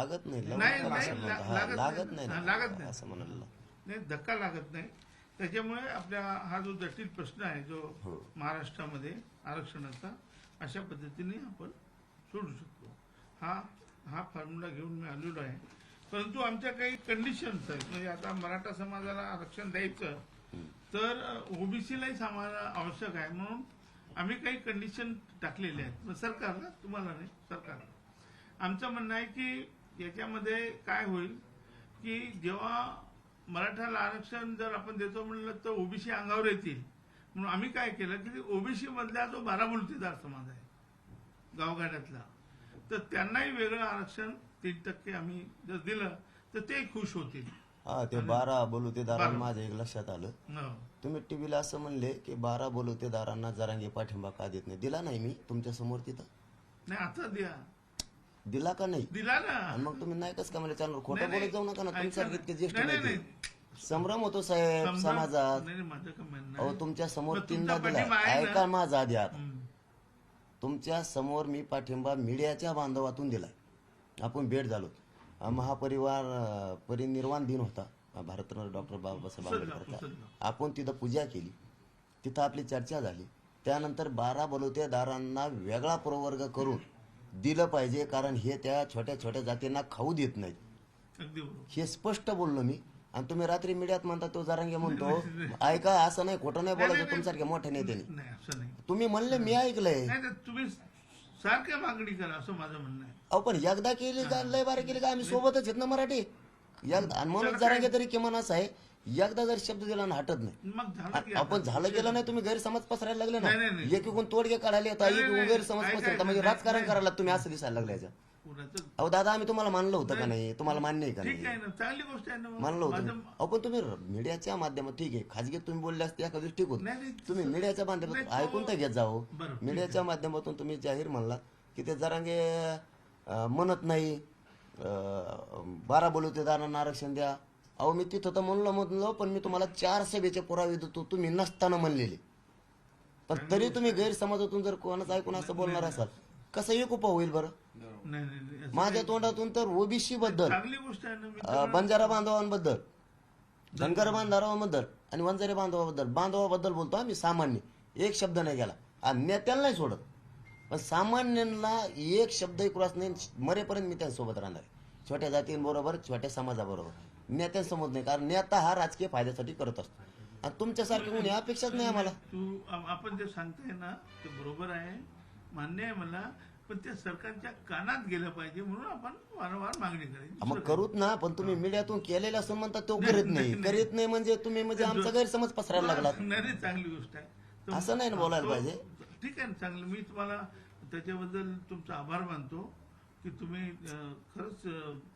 लागत नाही लागत नाही असं म्हणाल नाही, धक्का लागत नाही. त्याच्यामुळे आपल्या हा जो जटिल प्रश्न आहे जो महाराष्ट्रामध्ये आरक्षणाचा, अशा पद्धतीने आपण सोडू शकतो. हा फॉर्म्युला घेऊन मी आलेलो आहे. परंतु आमच्या काही कंडिशन्स आहेत. म्हणजे आता मराठा समाजाला आरक्षण द्यायचं तर ओबीसीलाही समाजाला आवश्यक आहे, म्हणून आम्ही काही कंडिशन टाकलेले आहेत सरकारला, तुम्हाला नाही, सरकारला. आमचं म्हणणं आहे की याच्यामध्ये काय होईल की जेव्हा मराठाला आरक्षण जर आपण देतो म्हणलं तर ओबीसी अंगावर येतील, म्हणून आम्ही काय केलं की ओबीसी मधला जो बाराबुलतेदार समाज आहे गावगाड्यातला, तर त्यांनाही वेगळं आरक्षण 3% आम्ही जर दिलं तर ते खुश होतील. हा, ते 12 बलुतेदारांना माझ्या एक लक्षात आलं. तुम्ही टीव्हीला असं म्हणले की 12 बलुतेदारांना जरांगे पाठिंबा का देत नाही. दिला नाही मी तुमच्या समोर तिथं. नाही, आता द्या. दिला का नाही? दिला ना. आणि मग तुम्ही नाही कसं का म्हणजे चॅनल खोटं बोलत जाऊ नका ना. तुमच्यासारखे इतके ज्येष्ठ नाही, नाही. संभ्रम होतो साहेब समाजात. माझं का म्हणणं अहो, तुमच्या समोर मग 3दा तुमचा दिला. पाठिंबा आहे ना? ऐका माझा आधी आता. तुमच्या समोर मी पाठिंबा मीडियाच्या बांधवातून दिलाय. आपण भेट झालो. महापरिवार परिनिर्वाण दिन होता भारतरत्न डॉक्टर बाबासाहेब आंबेडकरचा. आपण तिथं पूजा केली, तिथं आपली चर्चा झाली. त्यानंतर 12 बलुतेदारांना वेगळा प्रवर्ग करून दिलं पाहिजे, कारण हे त्या छोट्या छोट्या जातींना खाऊ देत नाहीत. अगदी बरोबर. हे स्पष्ट बोललो मी. आणि तुम्ही रात्री मीडियात म्हणता तो जरांगे म्हणतो. ऐका, असं नाही, खोटं नाही बोलायचं तुमच्यासारख्या मोठ्या नेत्यांनी. नाही, असं नाही. तुम्ही म्हणले, मी ऐकलंय. नाही, तर तुम्ही सारख्या मागणी करा असं माझं म्हणणं आहे. अहो, पण एकदा केली का लय बारे केली का आम्ही सोबतच आहेत ना मराठी. एकदा आणि म्हणून जरांगे तरी किमान असं आहे, एकदा जर शब्द दिला ना हटत नाही. मग झालं की आपण झालं गेलं नाही. तुम्ही गैरसमज पसरायला लागले ना. नाही. एकीकडून तोडगे काढायला येतात, एकीकडून गैरसमज पसरता. म्हणजे राजकारण करायला तुम्ही असं दिसायला लागल्याचं. अहो दादा, आम्ही तुम्हाला मानलं होतं का नाही? तुम्हाला मान्य आहे का ठीक आहे नाही? ना, चांगली गोष्ट आहे ना. मानलं होतं. अहो, पण तुम्ही मीडियाच्या माध्यमात ठीक आहे, खाजगीत तुम्ही बोलले असते एखाद्या ठीक होत. तुम्ही मीडियाच्या माध्यमातून ऐकून तर घेत जाओ. मीडियाच्या माध्यमातून तुम्ही जाहीर म्हणला की ते जरांगे म्हणत नाही 12 बलुतेदारांना आरक्षण द्या. अहो, मी तिथं तर म्हणलो, पण मी तुम्हाला 4 सभेचे पुरावे देतो, तुम्ही नसताना म्हणलेले. पण तरी तुम्ही गैरसमाजातून जर कोणाचं ऐकून असं बोलणार असाल, कसं एक उपा होईल बरं? माझ्या तोंडातून तर ओबीसी बद्दल, चांगली गोष्ट आहे ना. बंजारा बांधवांबद्दल, धनगर बांधवांबद्दल आणि वंजारी बांधवाबद्दल बोलतो आम्ही. सामान्य एक शब्द नाही गेला. आणि नेत्याला नाही सोडत, पण सामान्यांना एक शब्दही क्रॉस नाही. मरेपर्यंत मी त्यांच्यासोबत राहणार आहे. छोट्या जातींबरोबर, छोट्या समाजाबरोबर. नेत्यांसमोर नाही, कारण नेता हा राजकीय फायद्यासाठी करत असतो. आणि तुमच्यासारखी कोणी अपेक्षाच नाही आम्हाला. आपण जे सांगताय ना ते बरोबर आहे, मान्य आहे मला. पण ते सरकारच्या कानात गेलं पाहिजे, म्हणून आपण वारंवार मागणी करायची. मग करूत ना, पण तुम्ही मीडियातून केलेलं असं म्हणता तो करीत नाही म्हणजे तुम्ही म्हणजे आमचा गैरसमज पसरायला लागला. नाही, चांगली गोष्ट आहे. असं नाही ना बोलायला पाहिजे. ठीक आहे ना, चांगलं. मी तुम्हाला त्याच्याबद्दल तुमचा आभार मानतो की तुम्ही खरंच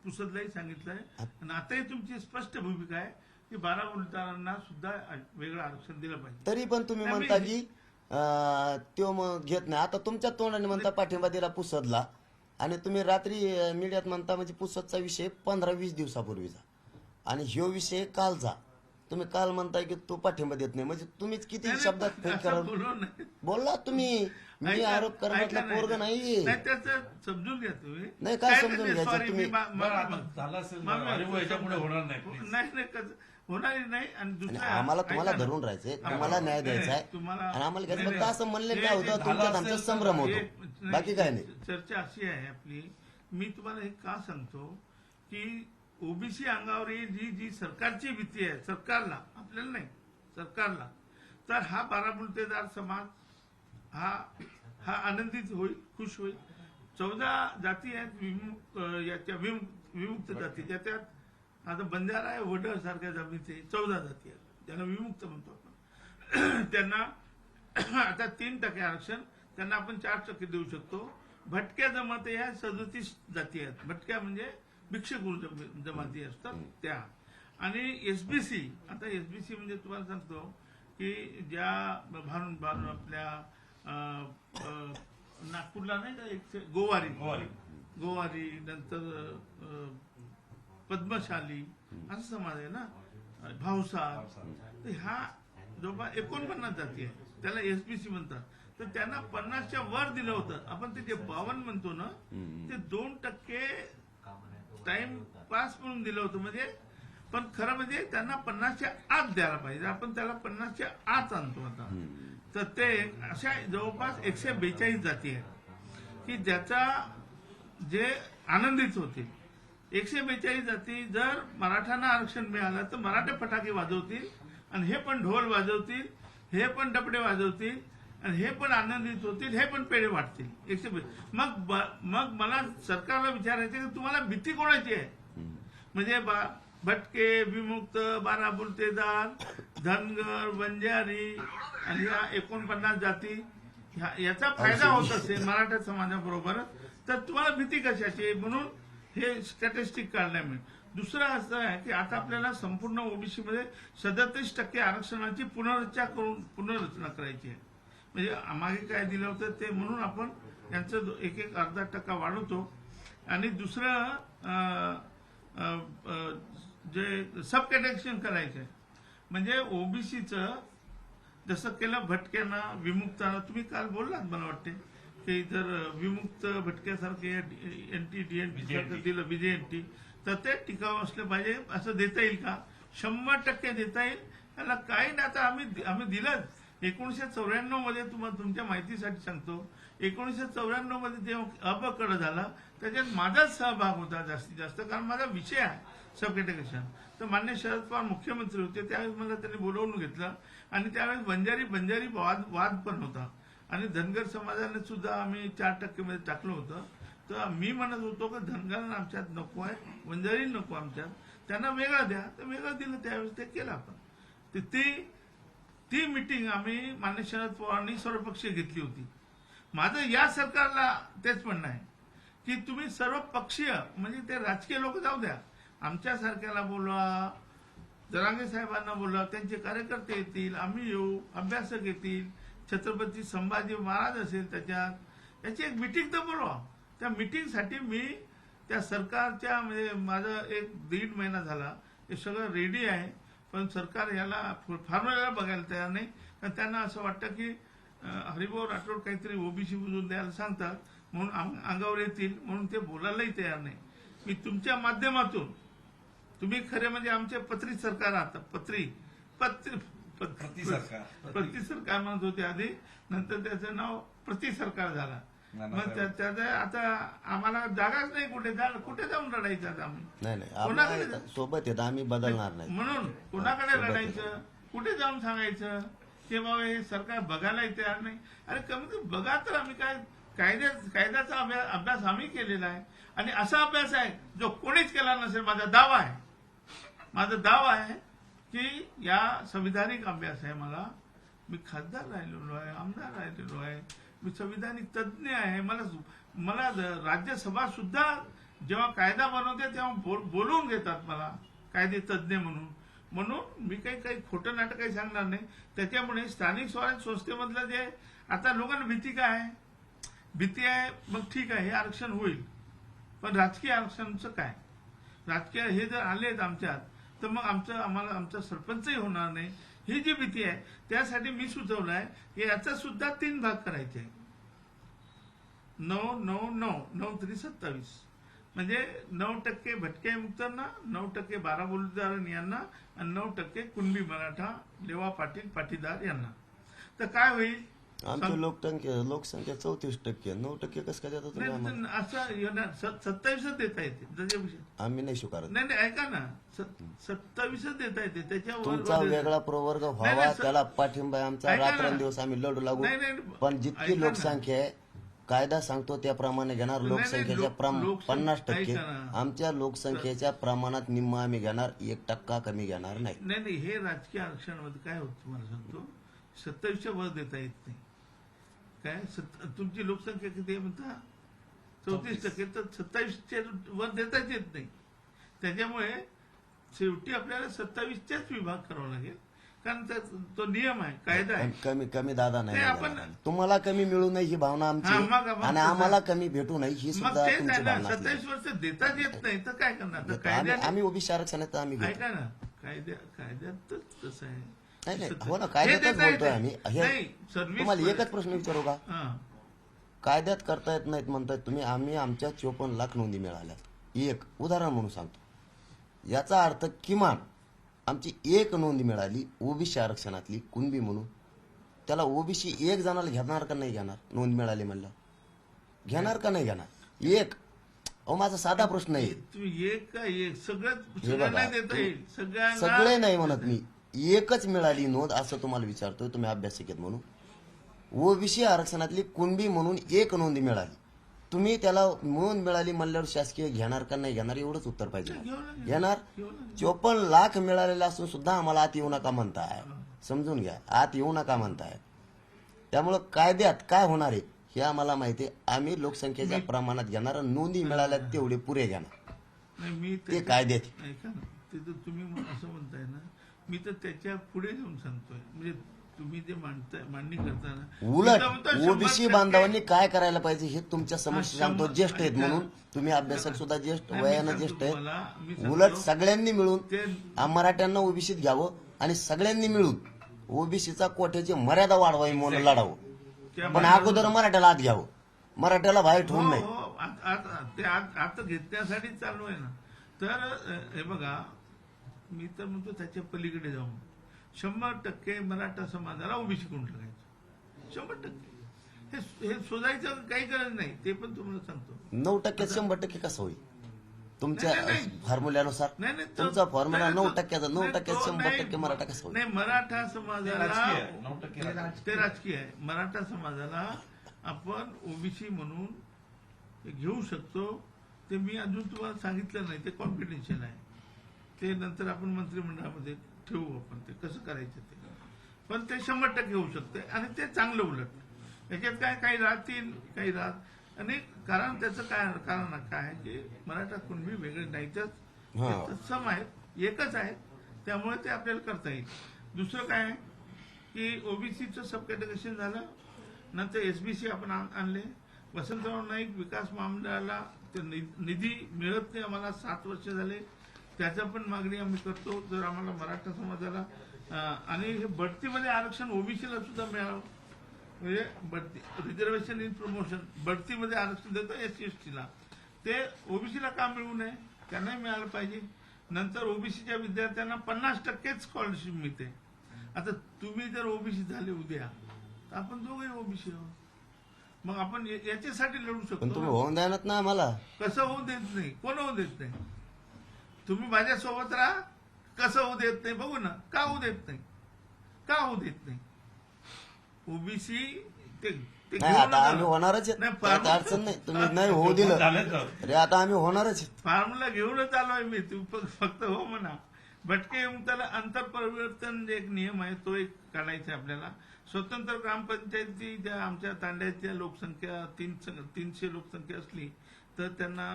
पुसदलाही सांगितलंय. आणि आताही तुमची स्पष्ट भूमिका आहे की 12 बलुतेदारांना सुद्धा वेगळं आरक्षण दिलं पाहिजे. तरी पण तुम्ही म्हणता की तो मग घेत नाही. आता तुमच्या तोंडाने म्हणता पाठिंबा दिला पुसदला, आणि तुम्ही रात्री मीडियात म्हणता म्हणजे पुसदचा विषय 15-20 दिवसापूर्वीचा, आणि ह्यो विषय कालचा. तुम्ही काल म्हणताय की तो पाठिंबा देत नाही. म्हणजे तुम्हीच किती शब्दात फेक करा बोलला तुम्ही. मी आरोप करण्यातला पोरग नाही. त्याचं समजून घ्या तुम्ही. नाही, काय समजून घ्यायचं तुम्ही? होणार नाही. आणि आम्हाला तुम्हाला धरून राहायचंय, तुम्हाला न्याय द्यायचा आहे, आणि आम्हाला घ्यायचं. फक्त असं म्हणले काय होतं, तुमच्यात आमचा संभ्रम होतो, बाकी काय नाही. चर्चा अशी आहे आपली. मी तुम्हाला हे का सांगतो की ओबीसी अंगावर जी सरकारची भीती आहे, सरकारला, आपल्याला नाही, सरकारला, तर हा 12 बलुतेदार समाज हा आनंदित होईल, खुश होईल. 14 जाती आहेत विमुक्त जाती, ज्याच्यात आता बंजारा आहे, वडर सारख्या जमिनीचे 14 जाती आहेत, त्यांना विमुक्त म्हणतो आपण. त्यांना आता 3% आरक्षण, त्यांना आपण 4% देऊ शकतो. भटक्या जमाती ह्या 37 जाती आहेत. भटक्या म्हणजे भिक्षुक जमाती असतात त्या. आणि एसबीसी, आता एसबीसी म्हणजे तुम्हाला सांगतो की ज्या आपल्या नागपूरला नाही का एक गोवारी नंतर पद्मशाली असा समाज आहे ना, भावसार. तर ह्या जवळपास 49 जाती आहे, त्याला एसबीसी म्हणतात. तर त्यांना 50च्या वर दिलं होतं. आपण ते जे 52 म्हणतो ना, ते 2% टाइम पास म्हणून दिलं होतं, म्हणजे पण खरं म्हणजे त्यांना 50च्या आत द्यायला पाहिजे. आपण त्याला 50च्या आत आणतो आता. तर ते अशा जवळपास 142 जाती आहेत की ज्याचा जे आनंदित होतील. 142 जाती जर मराठ्यांना आरक्षण मिळालं तर मराठे फटाके वाजवतील आणि हे पण ढोल वाजवतील, हे पण डबडे वाजवतील आणि हे पण आनंदित होतील, हे पण पेढे वाटतील. 142. मग मला सरकारला विचारायचं की तुम्हाला भीती कोणाची आहे? म्हणजे भटके, विमुक्त, बारा बुलतेदार, धनगर, बंजारी आणि या 49 जाती याचा फायदा होत असेल मराठा समाजाबरोबर, तर तुम्हाला भीती कशाची? म्हणून हे स्टॅटिस्टिक काढल्या मिळेल. दुसरं असं आहे की आता आपल्याला संपूर्ण ओबीसी मध्ये 37% आरक्षणाची पुनर्रचना करायची आहे. म्हणजे मागे काय दिलं होतं ते, म्हणून आपण यांचं एक अर्धा टक्का वाढवतो. आणि दुसरं जे सब कॅटेगरी करायचं आहे, म्हणजे ओबीसीचं जसं केलं भटक्यांना, विमुक्तांना. तुम्ही काल बोललात मला वाटते की जर विमुक्त भटक्यासारखे एनटी डीएनटी सारखं दिलं, बीजेएनटी, तर ते टिकाऊ असले पाहिजे. असं देता येईल का? 100% देता येईल. त्याला काही नाही. आता आम्ही दिलं 1994 मध्ये. तुम्हाला तुमच्या माहितीसाठी सांगतो, 1994 मध्ये जेव्हा अपकड झाला त्याच्यात माझाच सहभाग होता जास्तीत जास्त, कारण माझा विषय आहे सब कॅटेगरी. तर मान्य शरद पवार मुख्यमंत्री होते त्यावेळेस मला त्यांनी बोलवून घेतलं आणि त्यावेळेस बंजारी वाद पण होता आणि धनगर समाजाने सुद्धा आम्ही 4% मध्ये टाकलं होतं. तर मी म्हणत होतो की धनगरांना आमच्यात नको आहे, बंजारी नको आमच्यात, त्यांना वेगळं द्या. तर वेगळं दिलं, त्यावेळेस ते केलं आपण. ती मीटिंग आम्ही मान्य शरद पवारांनी सर्वपक्षीय घेतली होती. माझं या सरकारला तेच म्हणणं आहे की तुम्ही सर्व पक्षीय, म्हणजे ते राजकीय लोक जाऊ द्या, आमच्या सारख्याला बोलवा, जरांगे साहेबांना बोलवा, त्यांचे कार्यकर्ते येतील, आम्ही येऊ, अभ्यासक येतील, छत्रपती संभाजी महाराज असेल त्याच्यात, याची एक मीटिंग तर बोलवा. त्या मीटिंगसाठी मी त्या सरकारच्या, म्हणजे माझं 1-1.5 महिना झाला हे सगळं रेडी आहे, पण सरकार याला फॉर्म्युला बघायला तयार नाही. कारण त्यांना असं वाटतं की हरिभाऊ राठोड काहीतरी ओबीसी बुजून द्यायला सांगतात म्हणून अंगावर येतील, म्हणून ते बोलायलाही तयार नाही. मी तुमच्या माध्यमातून, तुम्ही खरे म्हणजे आमचे पत्री सरकार आहात, पत्री सरकार म्हणत होते आधी, नंतर त्याचं नाव प्रति सरकार झाला. मग त्याचा आता आम्हाला जागाच नाही, कुठे जाऊन लढायचं आता आम्ही? नाही, सोबत येत आम्ही बदलणार नाही. म्हणून कोणाकडे लढायचं, कुठे जाऊन सांगायचं की बाबा हे सरकार बघायलाही तयार नाही? अरे कमी कमी बघा तर. आम्ही काय कायद्याचा अभ्यास आम्ही केलेला आहे आणि असा अभ्यास आहे जो कोणीच केला नसेल. माझा दावा आहे की या संविधानिक अभ्यास आहे. मी खासदार राहिलेलो आहे, आमदार राहिलेलो आहे, मी संविधानिक तज्ज्ञ आहे. मला राज्यसभा सुद्धा जेव्हा कायदा बनवते तेव्हा बोलवून घेतात मला कायदे तज्ज्ञ म्हणून मी काही खोटं नाटक काही सांगणार नाही. त्याच्यामुळे स्थानिक स्वराज्य संस्थेमधलं जे आता लोकांना भीती आहे, मग ठीक आहे, हे आरक्षण होईल, पण राजकीय आरक्षणाचं काय? राजकीय हे जर आलेत आमच्यात तर मग आमचा सरपंचही होणार नाही. ही जी भीती आहे, त्यासाठी मी सुचवलं आहे की याचा सुद्धा 3 भाग करायचे आहे. 9-9-9-9-3-27 म्हणजे 9% भटके मुक्तांना, 9% बारा बुलतेदार यांना आणि 9% कुणबी मराठा, लेवा पाटील पाटीदार यांना. तर काय होईल? आमची लोकसंख्या 34%, 9% कसं काय देता तुम्ही? असं 27च देता येते त्याच्यापेक्षा आम्ही नाही स्वीकारत. नाही ऐका ना, 27च देता येते. त्याच्यावर तुमचा वेगळा प्रवर्ग व्हावा त्याला पाठिंबा आमचा. रात्रंदिवस आम्ही लढू लागू, पण जितकी लोकसंख्या आहे कायदा सांगतो त्याप्रमाणे घेणार. लोकसंख्येच्या 50%, आमच्या लोकसंख्येच्या प्रमाणात निम्मा आम्ही घेणार, 1% कमी घेणार नाही. नाही, हे राजकीय आरक्षणामध्ये काय होतं तुम्हाला सांगतो, 27च्या वर देता येत नाही. काय तुमची लोकसंख्या किती आहे म्हणता? 34%, तर 27च्या वर देताच येत नाही. त्याच्यामुळे शेवटी आपल्याला 27च्याच विभाग करावा लागेल, कारण तो नियम आहे, कायदा आहे. कमी दादा नाही, तुम्हाला कमी मिळू नये ही भावना आमची, आणि आम्हाला कमी भेटू नये ही सुद्धा तुमची भावना. 27 वर्ष देताच येत नाही तर काय करणार? आम्ही ओबीसी आरक्षणात आम्ही ऐका ना, कायद्यातच तसं आहे. नाही हो ना, कायद्यातच बोलतोय आम्ही. तुम्हाला एकच प्रश्न विचारू का? कायद्यात करता येत नाहीत म्हणतायत तुम्ही. आम्ही आमच्या 54 लाख नोंदी मिळाल्या, एक उदाहरण म्हणून सांगतो, याचा अर्थ किमान आमची एक नोंद मिळाली ओबीसी आरक्षणातली कुणबी म्हणून, त्याला ओबीसी एक जणाला घेणार का नाही घेणार? नोंद मिळाली म्हणलं घेणार का नाही घेणार? एक अहो माझा साधा प्रश्न आहे. तुम्ही एक का एक हे सगळ्यांना बघा, देता येईल, सगळ्यांना सगळे नाही म्हणत मी, एकच मिळाली नोंद असं तुम्हाला विचारतोय, तुम्ही अभ्यासिकेत म्हणून. ओबीसी आरक्षणातली कुणबी म्हणून एक नोंद मिळाली, तुम्ही त्याला नोंद मिळाली म्हणल्यावर शासकीय घेणार का नाही घेणार एवढंच उत्तर पाहिजे. घेणार. 54 लाख मिळालेलं असून सुद्धा आम्हाला आत येऊ नका म्हणताय, समजून घ्या, आत येऊ नका म्हणताय. त्यामुळं कायद्यात काय होणार आहे हे आम्हाला माहिती आहे. आम्ही लोकसंख्येच्या प्रमाणात घेणार, नोंदी मिळाल्या तेवढे पुरे घेणार, नाही. मी ते कायद्यात. ऐका ना, ते तर तुम्ही असं म्हणताय ना, मी तर त्याच्या पुढे जाऊन सांगतोय. म्हणजे तुम्ही जे मांडणी करताना उलट ओबीसी बांधवांनी काय करायला पाहिजे हे तुमच्या समक्ष सांगतो. ज्येष्ठ आहेत म्हणून, तुम्ही अभ्यासक सुद्धा ज्येष्ठ, वयानं ज्येष्ठ आहेत. उलट सगळ्यांनी मिळून मराठ्यांना ओबीसीत घ्यावं आणि सगळ्यांनी मिळून ओबीसीचा कोट्याची मर्यादा वाढवावी म्हणून लढावं. पण अगोदर मराठ्याला आत घ्यावं, मराठ्याला बाहेर ठेवून नाही. ते आता घेण्यासाठी चालू आहे ना. तर हे बघा, मी तर म्हणतो त्याच्या पलीकडे जाऊन 100% मराठा समाजाला ओबीसी करून टाकायचं. 100%. हे शोधायचं काही गरज नाही, ते पण तुम्हाला सांगतो. 9% 100% कसं होईल तुमच्या फॉर्म्युल्यानुसार? नाही, तुमचा फॉर्म्युला 9%चा, 9% 100% मराठा कसं होईल? नाही, मराठा समाजाला ते राजकीय आहे. मराठा समाजाला आपण ओबीसी म्हणून घेऊ शकतो. ते मी अजून तुम्हाला सांगितलं नाही, ते कॉन्फिडेन्शियल आहे. ते नंतर आपण मंत्रिमंडळामध्ये ठेवू, आपण ते कसं करायचं ते. पण ते 100% होऊ शकते आणि ते चांगलं. उलट याच्यात काय काही राहतील, काही राहत आणि कारण त्याचं काय कारण काय आहे की मराठा कुणबी वेगळे नाहीतच, सम आहेत, एकच आहेत. त्यामुळे ते आपल्याला करता येईल. दुसरं काय आहे की ओबीसीचं सब कॅटेगरेशन झालं, नंतर एसबीसी आपण आणले. वसंतराव नाईक विकास महामंडळाला निधी मिळत नाही आम्हाला, 7 वर्ष झाले. त्याचा पण मागणी आम्ही करतो. जर आम्हाला मराठा समाजाला आणि हे बढतीमध्ये आरक्षण ओबीसीला सुद्धा मिळावं, म्हणजे बढती रिझर्वेशन इन प्रमोशन, बढतीमध्ये आरक्षण देतो SC/ST ला, ते ओबीसीला का मिळू नये? त्यांनाही मिळालं पाहिजे. नंतर ओबीसीच्या विद्यार्थ्यांना 50% स्कॉलरशिप मिळते. आता तुम्ही जर ओबीसी झाले उद्या, तर आपण दोघे ओबीसी आहोत, मग आपण याच्यासाठी लढू शकतो. पण तुम्ही होऊन द्यानात ना आम्हाला. कसं होऊ देत नाही? कोण होऊ देत नाही? तुम्ही माझ्यासोबत राहा. कसं होऊ देत नाही बघू ना. का होऊ देत नाही? का होऊ देत नाही? ओबीसी ते नाही, आता आम्ही होणारच आहेत, त्यात अडचण नाही. तुम्ही नाही होऊ दिलं अरे आता आम्ही होणारच आहेत. फॉर्म्युला घेऊनच आलोय मी. तू फक्त हो म्हणा. भटके त्याला अंतरपरिवर्तन एक नियम आहे, तो एक काढायचा आपल्याला. स्वतंत्र ग्रामपंचायती ज्या आमच्या तांड्याच्या लोकसंख्या 300 लोकसंख्या असली तर त्यांना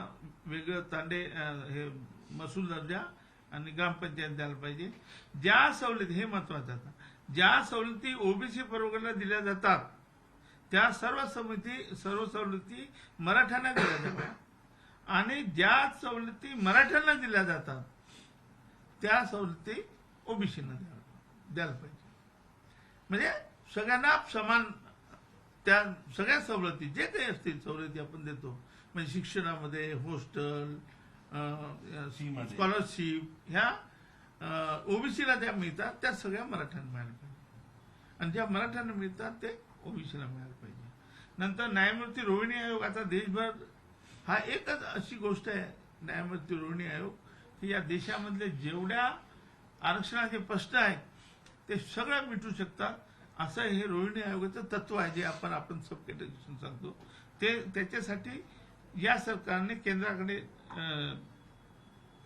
वेगळं तांडे हे महसूल दर्जा आणि ग्रामपंचायत द्यायला पाहिजे. ज्या सवलती, हे महत्वाचं आहे, ज्या सवलती ओबीसी प्रवर्गाला दिल्या जातात त्या सर्व सवलती मराठ्यांना दिल्या जातात आणि ज्या सवलती मराठ्यांना दिल्या जातात त्या सवलती ओबीसीना द्यायला पाहिजे. म्हणजे सगळ्यांना समान त्या सगळ्या सवलती जे काही असतील सवलती आपण देतो. म्हणजे शिक्षणामध्ये, हॉस्टेल, स्कॉलरशिप, ह्या ओबीसीला ज्या मिळतात त्या सगळ्या मराठ्यांना मिळायला पाहिजे आणि ज्या मराठ्यांना मिळतात ते ओबीसीला मिळायला पाहिजे. नंतर न्यायमूर्ती रोहिणी आयोग, आता देशभर हा एकच अशी गोष्ट आहे न्यायमूर्ती रोहिणी आयोग की या देशामधले जेवढ्या आरक्षणाचे प्रश्न आहेत ते सगळं मिटू शकतात, असं हे रोहिणी आयोगाचं तत्व आहे जे आपण सब कॅटेगरेशन सांगतो. ते त्याच्यासाठी या सरकारने केंद्राकडे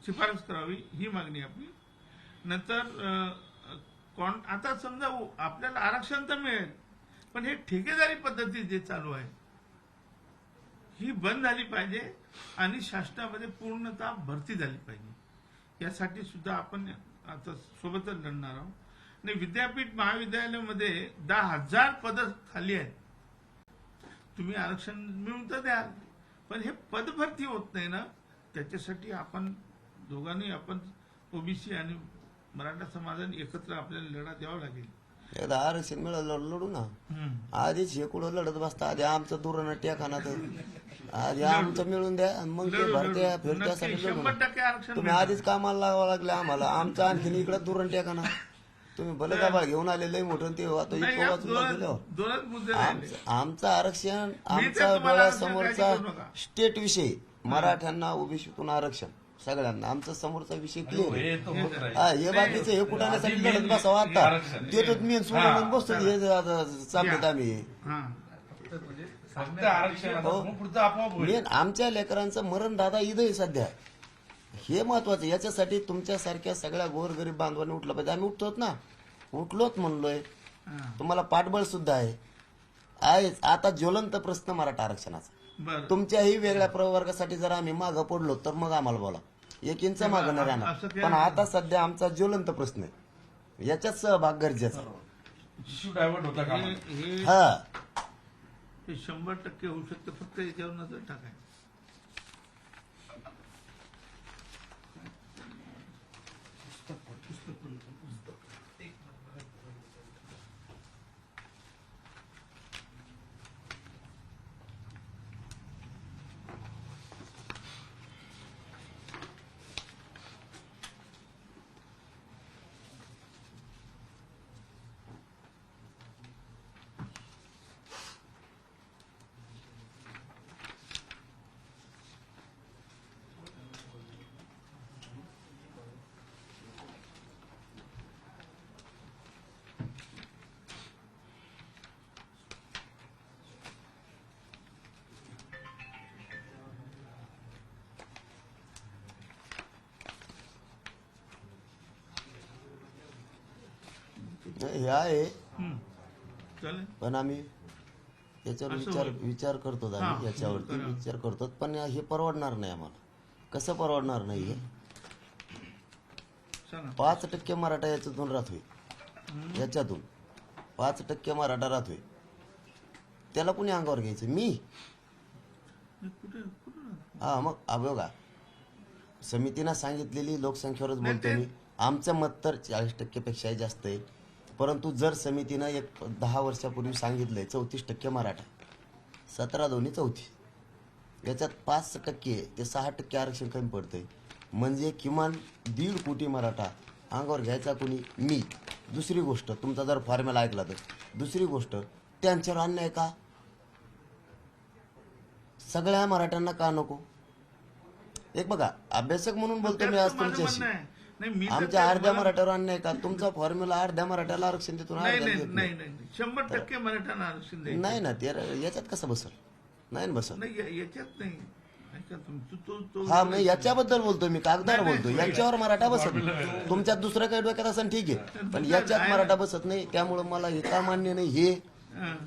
शिफारस करावी ही मागणी आपली. नंतर आता समजा आपल्याला आरक्षण तर मिळेल, पण हे ठेकेदारी पद्धती जे चालू आहे ही बंद झाली पाहिजे आणि शासनामध्ये पूर्णतः भरती झाली पाहिजे. यासाठी सुद्धा आपण आता सोबतच लढणार आहोत. आणि विद्यापीठ महाविद्यालयामध्ये 10,000 पदं खाली आहेत. तुम्ही आरक्षण मिळवून तर द्याल, पण हे पदभरती होत नाही ना. त्याच्यासाठी आपण दोघांनी, आपण ओबीसी आणि मराठा समाजाने एकत्र आपल्याला लढा द्यावा लागेल. एकदा आरक्षण मिळालं लढू ना. हम्म. आधीच हे कुठं लढत बसता, आधी आमचं दुरण टेकाना तर आधी आमचं मिळून द्या आणि मग ते लढू, भरत्या लढू. फिरत्यासाठी नक्की, लढू ना. 100% आरक्षण तुम्ही आधीच कामाला लावावं लागले आम्हाला, आमचं आणखीन इकडं दुरण टेकाना. तुम्ही भले दाबाळ घेऊन आले लय मोठं ते आता नाही, इतकं या वाचून दिलं. दोनच मुद्दे राहिले. आमचं आरक्षण मी तर आमचा तुम्हाला डोळ्यासमोरचा काळजी करू नका. स्टेट विषय, मराठ्यांना ओबीसीतून आरक्षण सगळ्यांना, आमचा समोरचा विषय क्लिअर आहे. हे तर होत राहील. हा, हे बाकीचं हे कुठाण्यासाठी लढत बसावं आता आरक्षण. देतो मी सोडून बसतो हे चालत आम्ही. हा. फक्त आरक्षणाचा हो. मग पुढचं आपोआप होईल. मेन आमच्या लेकरांचं मरण दादा इथं आहे सध्या, हे महत्वाचं. याच्यासाठी तुमच्यासारख्या सगळ्या गोरगरीब बांधवांनी उठलं पाहिजे. आम्ही उठतोत ना, उठलोच म्हणलोय. हा. तुम्हाला पाठबळ सुद्धा आहे. आता ज्वलंत प्रश्न मराठा आरक्षणाचा. बरं. तुमच्याही वेगळ्या प्रवर्गासाठी जर आम्ही मागं पडलो तर मग आम्हाला बोला, एक इंच मागं नाही राहणार. असं काही पण नाही. आता सध्या आमचा ज्वलंत प्रश्न आहे, याच्यात सहभाग गरजेचा आहे. इश्यू डायव्हर्ट होता का हे हा, 100% होऊ शकतं, फक्त याच्यावर नजर टाकाय. हे आहे. चालेल. पण आम्ही याच्यावर असं विचार होईल. विचार करतो हा, आम्ही याच्यावरती करा. विचार करतो. पण हे परवडणार नाही आम्हाला. कसं परवडणार नाही हे? सांगा. 5% मराठा याच्यातून राहतोय, याच्यातून 5% मराठा राहतोय. त्याला कुणी अंगावर घ्यायचं? मी. कुठे कुठे हा, मग बघा, समितीनं सांगितलेली लोकसंख्येवरच नाही, बोलतो ते- मी. आमचं मत तर 40% पेक्षाही जास्त आहे. परंतु जर समितीनं 10 वर्षापूर्वी सांगितलंय 34% मराठा, 17 दोन्ही 34, याच्यात 5% ते 6% आरक्षण कमी पडतंय. म्हणजे किमान 1.5 कोटी मराठा अंगावर घ्यायचा कोणी? मी. दुसरी गोष्ट, तुमचा जर फॉर्म्युला ऐकला तर, दुसरी गोष्ट, त्यांच्यावर अन्याय का? सगळ्या मराठ्यांना का नको? एक बघा, अभ्यासक म्हणून बोलतो मी आज त्यात माझं तुमच्याशी. म्हणणं आहे. नाही, मी तर आमच्या त्या अर्ध्या मला- मराठ्यावर अन्याय का? तुमचा फॉर्म्युला अर्ध्या मराठ्याला आरक्षण देतो ना, नाही अर्ध्याला नाही देत नाही नाही 100% मराठ्यांना आरक्षण द्यायचं. नाही ना, ते याच्यात कसं बसल? नाही ना बसल. नाही याच्यात नाही. याच्यात तो हा, मी याच्याबद्दल बोलतो, मी कागदार नाही, बोलतो. नाही. याच्यावर मराठा बसत नाही. तुमच्यात दुसरं काही डोक्यात असं ठीक आहे, पण याच्यात मराठा बसत नाही. त्यामुळे मला हे का मान्य नाही हे,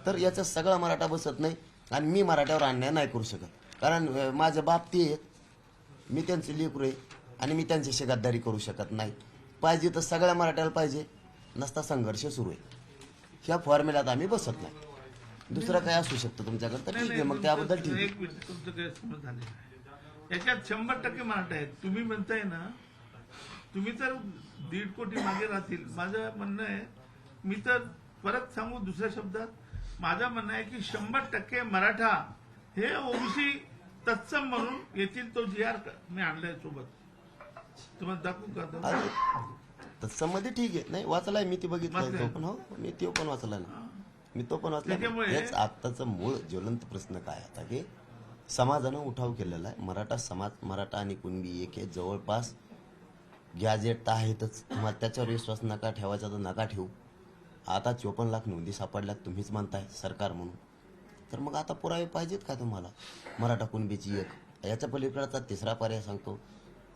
तर याच्यात सगळा मराठा बसत नाही. आणि मी मराठ्यावर अन्याय नाही करू शकत, कारण माझे बाप ते आहेत, मी त्यांचे लेकरू आहे आणि मी त्यांच्याशी गद्दारी करू शकत नाही. पाहिजे तर सगळ्या मराठ्याला पाहिजे, नसता संघर्ष सुरू आहे. ह्या फॉर्म्युल्यात आम्ही बसत नाही. दुसरं काय असू शकतं तुमच्याकडे, तर ठीक आहे, मग त्याबद्दल ठीक आहे. एक मिनिट, तुमचं गैरसमज झाले. याच्यात 100% मराठा आहेत. तुम्ही म्हणताय ना, तुम्ही तर 1.5 कोटी मागे राहतील. माझं म्हणणं आहे, मी तर परत सांगू दुसऱ्या शब्दात, माझं म्हणणं आहे की 100% मराठा हे ओबीसी तत्सम म्हणून येथील तो GR मी आणलाय सोबत. तुम्हाला दाखवू का आता? तत्सममध्ये ठीक आहे. नाही, वाचलाय मी, ती बघितलाय वाचलंय. तो पण. हो, मी तो पण वाचला ना, मी तो पण वाचला. त्याच्यामुळे- हेच आत्ताचं मूळ ज्वलंत प्रश्न काय आता, की समाजानं उठाव केलेला आहे. मराठा समाज, मराठा आणि कुणबी एक आहे. जवळपास गॅजेट तर आहेतच. तुम्हाला त्याच्यावर विश्वास नका ठेवायचा तर नका ठेवू. आता 54 लाख नोंदी सापडल्यात, तुम्हीच म्हणताय सरकार म्हणून. तर मग आता पुरावे पाहिजेत का तुम्हाला? मराठा कुणबीची एक, याच्या पलीकडचा तिसरा पर्याय सांगतो.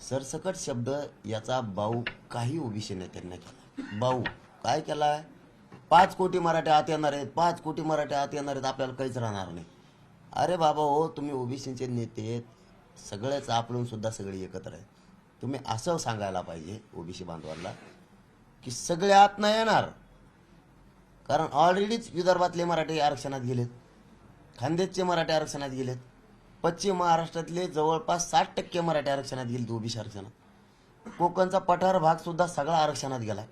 सरसकट शब्द याचा बाऊ काही ओबीसी नेत्यांना केला. बाऊ काय केलाय? 5 कोटी मराठे आत येणार आहेत, 5 कोटी मराठे आत येणार आहेत, आपल्याला काहीच राहणार नाही. अरे बाबा हो, तुम्ही ओबीसीचे नेते सगळेच आपलून सुद्धा सगळे एकत्र आहेत. तुम्ही असं सांगायला पाहिजे ओबीसी बांधवांना की सगळे आत नाही येणार, कारण ऑलरेडीच विदर्भातले मराठे आरक्षणात गेलेत, खानदेशचे मराठे आरक्षणात गेलेत, पश्चिम महाराष्ट्रातले जवळपास 60% मराठे आरक्षणात गेलेत ओबीसी आरक्षणात. कोकणचा पठार भाग सुद्धा सगळा आरक्षणात गेला.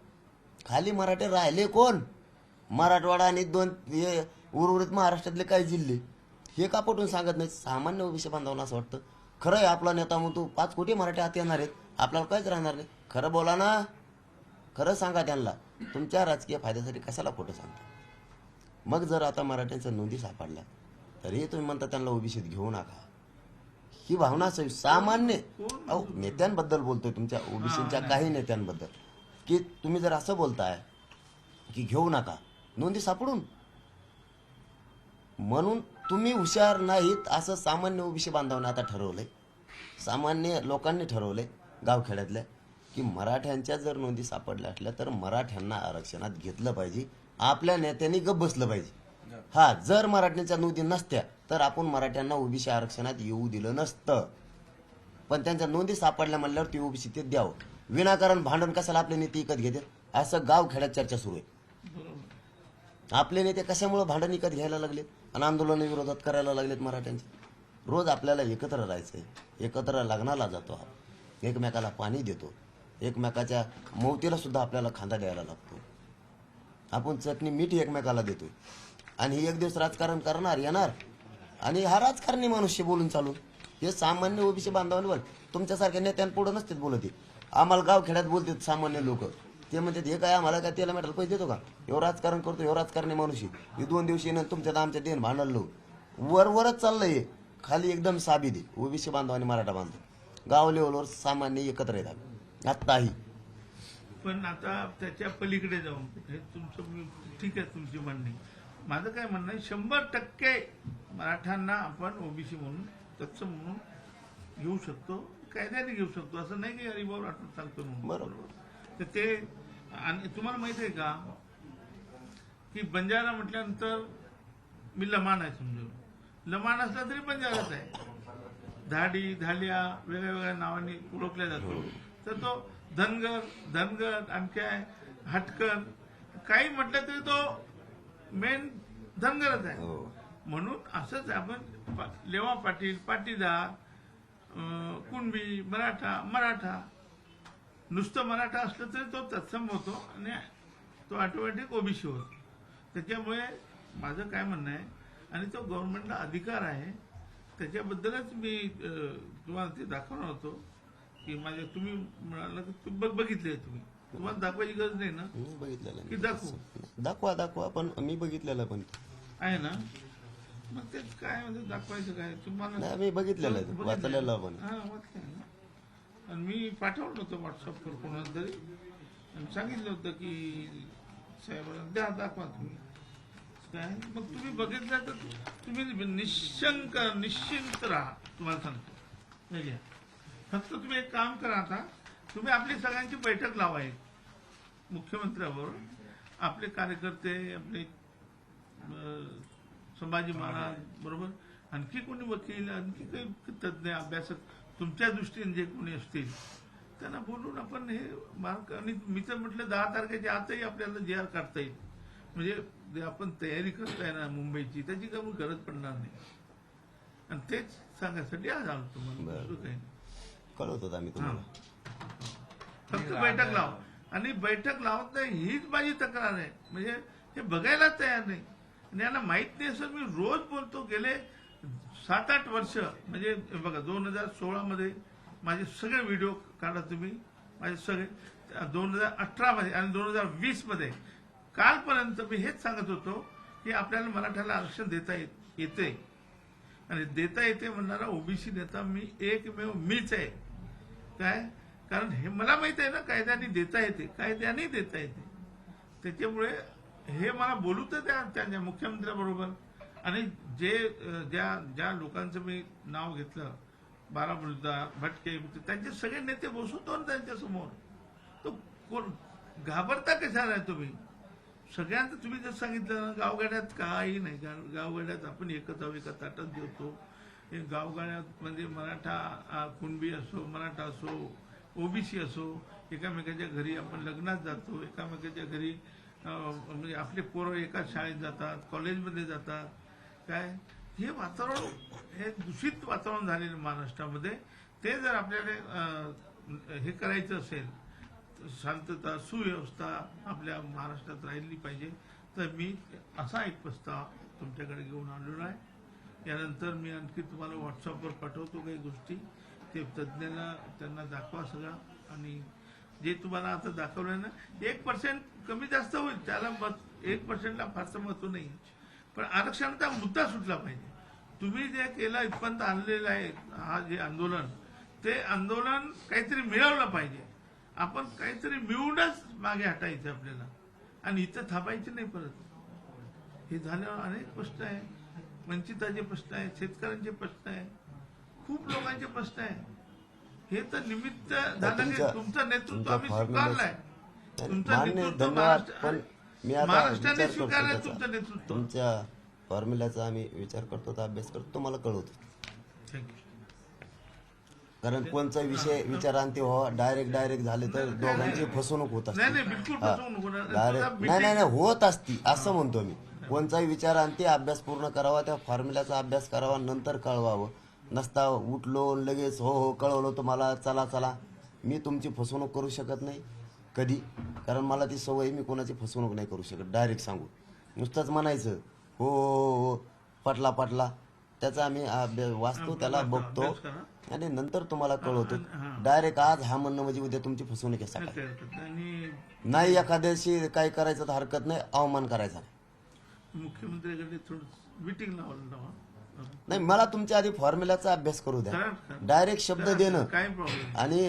खाली मराठे राहिले कोण? मराठवाडा आणि उर्वरित महाराष्ट्रातले काही जिल्हे हे का पटून सांगत नाही? सामान्य ओबीसी बांधवांना असं वाटतं खरं आहे आपला नेता म्हणतो 5 कोटी मराठी हात येणार आहेत, आपल्याला काहीच राहणार नाही. खरं बोला ना, खरं सांगा त्यांना. तुमच्या राजकीय फायद्यासाठी कशाला खोटं सांगता? मग जर आता मराठ्यांच्या नोंदी सापडल्या तरी तुम्ही म्हणता त्यांना ओबीसीत घेऊ नका. ही भावना असावी सामान्य. अहो नेत्यांबद्दल बोलतोय, तुमच्या ओबीसीच्या काही नेत्यांबद्दल, की तुम्ही जर असं बोलताय की घेऊ नका नोंदी सापडून, म्हणून तुम्ही हुशार नाहीत असं सामान्य ओबीसी बांधवांनी आता ठरवलंय. सामान्य लोकांनी ठरवलंय गावखेड्यातल्या, की मराठ्यांच्या जर नोंदी सापडल्या असल्या तर मराठ्यांना आरक्षणात घेतलं पाहिजे. आपल्या नेत्यांनी गप्प बसलं पाहिजे. हा, जर मराठ्यांच्या नोंदी नसत्या तर आपण मराठ्यांना ओबीसी आरक्षणात येऊ दिलं नसतं. पण त्यांच्या नोंदी सापडल्या म्हणल्यावर ती ओबीसी ते द्यावं. विनाकारण भांडण कशाला आपले नेते विकत घेते असं गावखेड्यात चर्चा सुरू आहे. आपले नेते कशामुळे भांडण विकत घ्यायला लागलेत आणि आंदोलन विरोधात करायला लागलेत मराठ्यांचे? रोज आपल्याला एकत्र राहायचंय, एकत्र लग्नाला जातो, एकमेकाला पाणी देतो, एकमेकाच्या मौतीला सुद्धा आपल्याला खांदा द्यायला लागतो, आपण चटणी मीठ एकमेकाला देतोय. आणि हे एक दिवस राजकारण करणार येणार आणि हा राजकारणी मनुष्य बोलून चालू. हे सामान्य ओबीसी बांधवांवर तुमच्यासारख्या नेत्यांपुढे नसतेच बोलत. आम्हाला गावखेड्यात बोलतात सामान्य लोक, ते म्हणतात हे काय आम्हाला काय त्याला मेटायला पैसे देतो का? एवढं राजकारण करतो, एवढं राजकारणी मनुष्य. हे 2 दिवशी येणं तुमच्यात आमच्या देण भांडण वरवरच चाललंय. खाली एकदम साबीद आहे ओबीसी बांधव आणि मराठा बांधव. गाव लेवलवर सामान्य एकत्र येतात आत्ताही. पण आता त्याच्या पलीकडे जाऊन हे तुमचं ठीक आहे, तुमची म्हणणी. माझं काय म्हणणं आहे, 100% मराठ्यांना आपण ओबीसी म्हणून तत्सम म्हणून घेऊ शकतो, कायद्याने घेऊ शकतो. असं नाही की हरिभाऊ राठोड सांगतो म्हणून. बरोबर. तर ते, आणि तुम्हाला माहित आहे का की बंजारा म्हटल्यानंतर मी लमाण आहे, समजून लमाण असला तरी बंजाराच आहे. धाडी धालिया वेगळ्या वेगळ्या नावाने ओळखला जातो. तर तो धनगर आणखी हटकर काही म्हटलं तरी तो मेन धनगरच आहे. म्हणून असंच आपण लेवा पाटील, पाटीदार, कुणबी, मराठा नुसतं मराठा असलं तरी तो तत्सम होतो आणि तो ऑटोमॅटिक ओबीसी होतो. त्याच्यामुळे माझं काय म्हणणं आहे, आणि तो गव्हर्नमेंटला अधिकार आहे, त्याच्याबद्दलच मी तुम्हाला ते दाखवणार होतो की माझ्या तुम्ही म्हणाला की बघितले तुम्ही, तुम्हाला दाखवायची गरज नाही ना? बघितलेलं की दाखवा पण मी बघितलेलं पण आहे ना. मग ते काय म्हणजे दाखवायचं काय तुम्हाला? मी बघितलेलं वाचलेलं पण. हा, वाचलंय ना. आणि मी पाठवलं होतं व्हॉट्सअपवर कोणाला तरी आणि सांगितलं होतं की साहेबांना द्या, दाखवा तुम्ही काय. मग तुम्ही बघितलं तर तुम्ही निश्चिंत राहा. तुम्हाला सांगतो हे घ्या. फक्त तुम्ही एक काम करा, आता तुम्ही आपली सगळ्यांची बैठक लावा, एक मुख्यमंत्र्याबरोबर, आपले कार्यकर्ते, आपले संभाजी महाराज बरोबर, आणखी कोणी वकील, आणखी काही तज्ज्ञ अभ्यासक तुमच्या दृष्टीने जे कोणी असतील त्यांना बोलून आपण हे मार्क. आणि मी तर म्हटलं 10 तारखेच्या आतही आपल्याला JR काढता येईल. म्हणजे आपण तयारी करताय ना मुंबईची, त्याची काही गरज पडणार नाही. आणि तेच सांगायसाठी आज आलो तुम्हाला, दुसरं काही नाही. कळवतो आम्ही तुम्हाला. फक्त बैठक लाव, आणि बैठक लावत नाही हीच माझी तक्रार आहे. म्हणजे हे बघायला तयार नाही आणि यांना माहित नाही. असं मी रोज बोलतो, गेले 7-8 वर्ष. म्हणजे बघा 2016 मध्ये माझे सगळे व्हिडिओ काढा तुम्ही, माझे सगळे 2018 मध्ये आणि 2020 मध्ये कालपर्यंत मी हेच सांगत होतो की आपल्याला मराठ्याला आरक्षण देता येते, आणि देता येते म्हणणारा ओबीसी नेता मी एकमेव मीच आहे. काय कारण हे मला माहित आहे ना, कायद्याने देता येते, कायद्याने देता येते. त्याच्यामुळे हे मला बोलू तर त्या मुख्यमंत्र्याबरोबर. आणि ज्या लोकांचं मी नाव घेतलं, बारामुल्ला, भटके, त्यांचे सगळे नेते बसवतो ना त्यांच्या समोर. तो कोण घाबरता कशाला आहे तुम्ही? सगळ्यांचं तुम्ही जर सांगितलं ना, गावगाड्यात काही नाही. गावगाड्यात आपण एकच आहोत, एका ताटात जेवतो. हे गावगाड्यात म्हणजे मराठा, कुणबी असो, मराठा असो, ओबीसी असो, एकामेकाच्या घरी आपण लग्नात जातो, एकामेकाच्या घरी म्हणजे आपले पोरं एकाच शाळेत जातात, कॉलेजमध्ये जातात. काय हे वातावरण, हे दूषित वातावरण झालेलं महाराष्ट्रामध्ये. ते जर आपल्याला हे करायचं असेल, शांतता, सुव्यवस्था आपल्या महाराष्ट्रात राहिली पाहिजे, तर मी असा एक प्रस्ताव तुमच्याकडे घेऊन आलेलो आहे. यानंतर मी आणखी तुम्हाला व्हॉट्सअपवर पाठवतो काही गोष्टी, ते तज्ज्ञांना त्यांना दाखवा सगळा. आणि जे तुम्हाला आता दाखवलं ना 1% कमी जास्त होईल, त्याला 1%ला फारसं महत्व नाही, पण आरक्षणाचा मुद्दा सुटला पाहिजे. तुम्ही जे केलं इथपर्यंत आणलेलं आहे हा जे आंदोलन, ते आंदोलन काहीतरी मिळवलं पाहिजे. आपण काहीतरी मिळूनच मागे हटायचं आपल्याला, आणि इथं थांबायचे नाही परत. हे झाल्यावर अनेक प्रश्न आहे, वंचिताचे प्रश्न आहे, शेतकऱ्यांचे प्रश्न आहे, खूप लोकांचे प्रश्न आहे. हे तर निमित्त झालं की तुमचं नेतृत्व आम्ही स्वीकारलंय. तुमचं मान्य, नेतृत्व धन्यवाद. पण मी आता महाराष्ट्राने विचार करतो स्वीकारलंय त्याचा. तुमचं नेतृत्व. तुमच्या फॉर्म्युल्याचा आम्ही विचार करतो, तर अभ्यास करतो, तुम्हाला कळवतो. थँक्यू. कारण कोणचा विषय विचारांती व्हावा, डायरेक्ट झाले तर दोघांची फसवणूक होत असते. नाही नाही, बिलकुल फसवू नको ना. डायरेक्ट नाही होत असती, असं म्हणतो मी. कोणताही विचारांती अभ्यास पूर्ण करावा, त्या फॉर्म्युल्याचा अभ्यास करावा, नंतर कळवावं. नसता उठलो लगेच हो कळवलं तुम्हाला, चला. मी तुमची फसवणूक करू शकत नाही कधी, कारण मला ती सवय, मी कोणाची फसवणूक नाही करू शकत. डायरेक्ट सांगू, नुसतंच म्हणायचं हो पटला, त्याचा आम्ही वाचतो, त्याला बघतो आणि नंतर तुम्हाला कळवतो. डायरेक्ट आज हा म्हणणं म्हणजे उद्या तुमची फसवणूक आहे सकाळी. आणि नाही एखाद्याशी काही करायचं तर हरकत नाही, अवमान करायचा नाही. मुख्यमंत्र्याकडे थोडं मिटिंग लावा. नाही, मला तुमच्या आधी फॉर्म्युल्याचा अभ्यास करू द्या. डायरेक्ट शब्द देणं काय प्रॉब्लेम आणि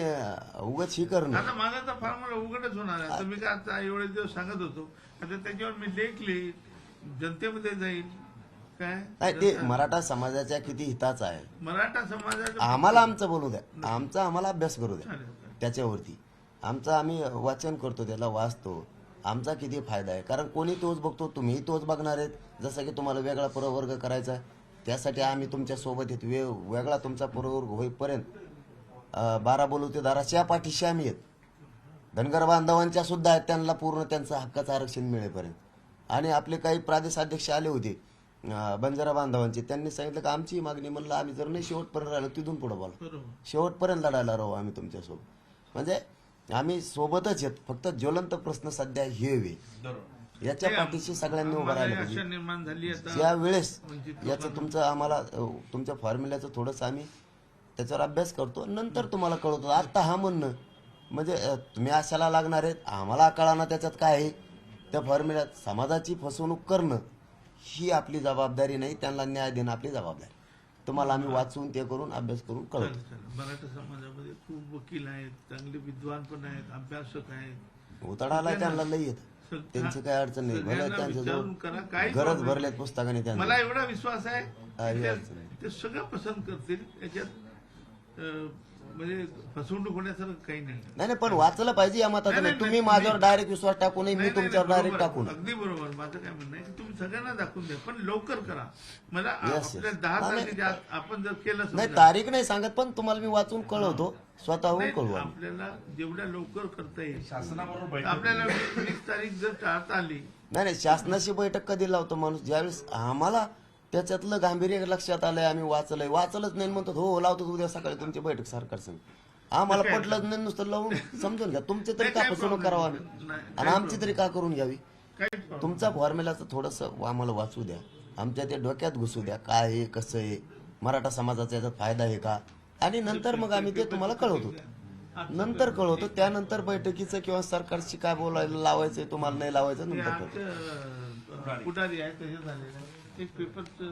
उगाच ही करणं. आता माझा तर फॉर्म्युला उघडच होणार आहे. तर मी काय आता एवढे दिवस सांगत होतो, आता त्याच्यावर मी लेख लिहिल, जनतेमध्ये जाईल. काय नाही, ते मराठा समाजाच्या किती हिताचं आहे. मराठा समाजाचं आम्हाला आमचं बोलू द्या, आम्हाला अभ्यास करू द्या. चालेल. त्याच्यावरती आम्ही वाचन करतो, त्याला वाचतो, आमचा किती फायदा आहे. कारण कोणी तोच बघतो, तुम्ही तोच बघणार आहेत. जसं की तुम्हाला वेगळा प्रवर्ग करायचा आहे, त्यासाठी आम्ही तुमच्या सोबत येतो. वेगळा तुमचा प्रवर्ग होईपर्यंत 12 बोलवते दाराच्या पाठीशी आम्ही येत. धनगर बांधवांच्या सुद्धा आहेत, त्यांना पूर्ण त्यांचं हक्काचं आरक्षण मिळेपर्यंत. आणि आपले काही प्रदेशाध्यक्ष आले होते बंजारा बांधवांचे, त्यांनी सांगितलं की आमची मागणी, म्हणलं आम्ही जर नाही शेवटपर्यंत राहिलो तिथून पुढे बोला, बरोबर. शेवटपर्यंत लढायला राहू आम्ही तुमच्यासोबत. म्हणजे आम्ही सोबतच येत, फक्त ज्वलंत प्रश्न सध्या हे याच्या पाठीशी सगळ्यांनी उभं राहिलं आशा पाहिजे. निर्माण झाली आता. या वेळेस याचं तुमचं आम्हाला तुमच्या फॉर्म्युल्याचं थोडंसं आम्ही त्याच्यावर अभ्यास करतो, नंतर तुम्हाला कळवतो. आता हा म्हणणं म्हणजे तुम्ही आशाला लागणार आहेत, आम्हाला कळाना त्याच्यात काय आहे. त्या फॉर्म्युल्यात समाजाची फसवणूक करणं ही आपली जबाबदारी नाही, त्यांना न्याय देणं आपली जबाबदारी. तुम्हाला आम्ही वाचून ते करून अभ्यास करून कळवतो. मराठा समाजामध्ये खूप वकील आहेत, चांगले विद्वान पण आहेत, अभ्यासक आहेत. उतडाला त्यांना लई येत, त्यांची काही अडचण नाही. भले सगळ्यांना त्यांच्या विचारून करा, काय गरज problem भरल्यात पुस्तकाने त्यांना. मला एवढा विश्वास आहे काही की अडचण नाही. ते सगळं पसंत करतील. याच्यात म्हणजे फसवणूक होण्यासारखं काही नाही. नाही, पण वाचलं पाहिजे या मताचं नाही. तुम्ही माझ्यावर डायरेक्ट विश्वास टाकू नये, मी तुमच्यावर डायरेक्ट टाकू नये. अगदी बरोबर. माझं काय म्हणणं आहे की तुम्ही सगळ्यांना दाखवून द्या, पण लवकर करा. मला Yes. आपल्या 10 तारखेच्या आत आपण जर केलं नाही, समजा, तारीख नाही सांगत, पण तुम्हाला मी वाचून कळवतो, स्वतःहून नाही, कळवू आम्ही. आपल्याला जेवढ्या लवकर करता येईल. शासनाबरोबर बैठक आपल्याला 20 तारीख जर टाळता आली, नाही, शासनाची बैठक कधी लावतो माणूस? ज्यावेळेस आम्हाला त्याच्यातलं गांभीर्य लक्षात आलंय, आम्ही वाचलंच नाही म्हणतो हो लावतो उद्या सकाळी तुमची बैठक सरकार संग. आम्हाला पटलंच नाही, नुसतं लावून समजून घ्या. तुमचे तरी का फसवणूक करावं आम्ही, आणि आमची तरी का करून घ्यावी? काहीच problem तुमचा फॉर्म्युलाचं थोडंसं आम्हाला वाचू द्या, आमच्या ते डोक्यात घुसू द्या, काय आहे कसं आहे, मराठा समाजाचा याचा फायदा आहे का, आणि नंतर मग आम्ही ते तुम्हाला कळवतो. नंतर कळवतो, त्यानंतर बैठकीचं किंवा सरकारशी काय बोलायला लावायचंय तुम्हाला नाही लावायचं हे नंतर कळवतो. आमचं पुढारी आहे तसे झालेलं आहे. एक पेपरचं